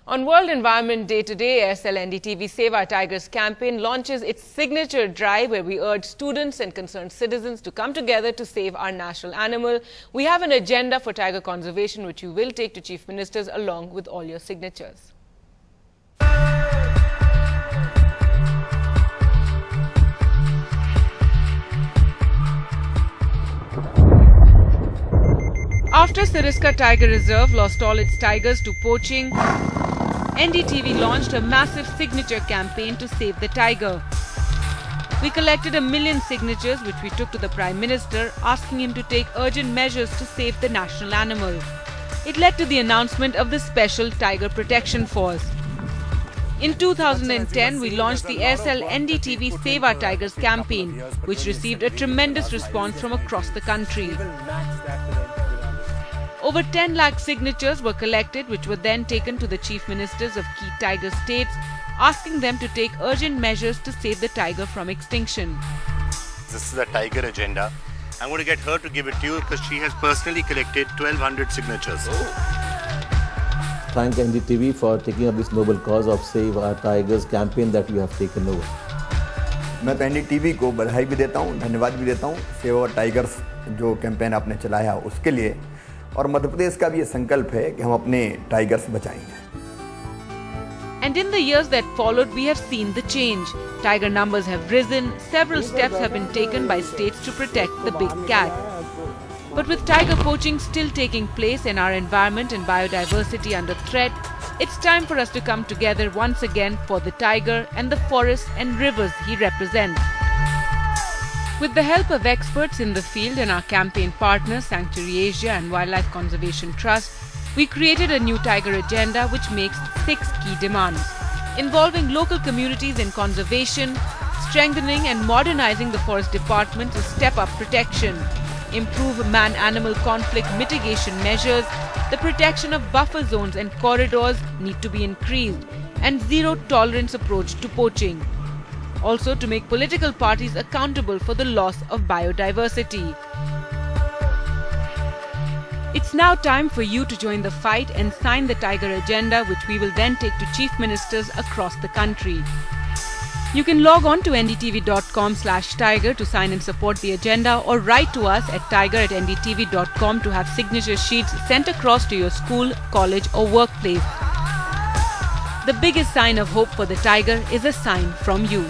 On World Environment Day today, Aircel NDTV Save Our Tigers campaign launches its signature drive where we urge students and concerned citizens to come together to save our national animal. We have an agenda for tiger conservation which we will take to Chief Ministers along with all your signatures. After Siriska Tiger Reserve lost all its tigers to poaching, NDTV launched a massive signature campaign to save the tiger. We collected 1 million signatures which we took to the Prime Minister asking him to take urgent measures to save the national animal. It led to the announcement of the Special Tiger Protection Force. In 2010, we launched the Aircel NDTV Save Our Tigers campaign, which received a tremendous response from across the country. Over 10 lakh signatures were collected which were then taken to the Chief Ministers of key tiger states, asking them to take urgent measures to save the tiger from extinction. This is the tiger agenda. I'm going to get her to give it to you because she has personally collected 1200 signatures. Thank NDTV for taking up this noble cause of Save Our Tigers campaign that you have taken over. मैं तो NDTV को बधाई भी देता हूँ, धन्यवाद भी देता हूँ सेव आवर टाइगर्स जो कैंपेन आपने चलाया उसके लिए और मध्य प्रदेश का भी ये संकल्प है कि हम अपने टाइगर्स बचाएंगे. And in the years that followed, we have seen the change. Tiger numbers have risen, several steps have been taken by states to protect the big cat. But with tiger poaching still taking place and our environment and biodiversity under threat, it's time for us to come together once again for the tiger and the forests and rivers he represents. With the help of experts in the field and our campaign partners, Sanctuary Asia and Wildlife Conservation Trust, we created a new tiger agenda which makes 6 key demands, involving local communities in conservation, strengthening and modernizing the forest department to step up protection, improve man-animal conflict mitigation measures, the protection of buffer zones and corridors need to be increased, and zero-tolerance approach to poaching. Also to make political parties accountable for the loss of biodiversity. It's now time for you to join the fight and sign the Tiger Agenda, which we will then take to Chief Ministers across the country. You can log on to ndtv.com/tiger to sign and support the agenda or write to us at tiger@ndtv.com to have signature sheets sent across to your school, college or workplace. The biggest sign of hope for the tiger is a sign from you.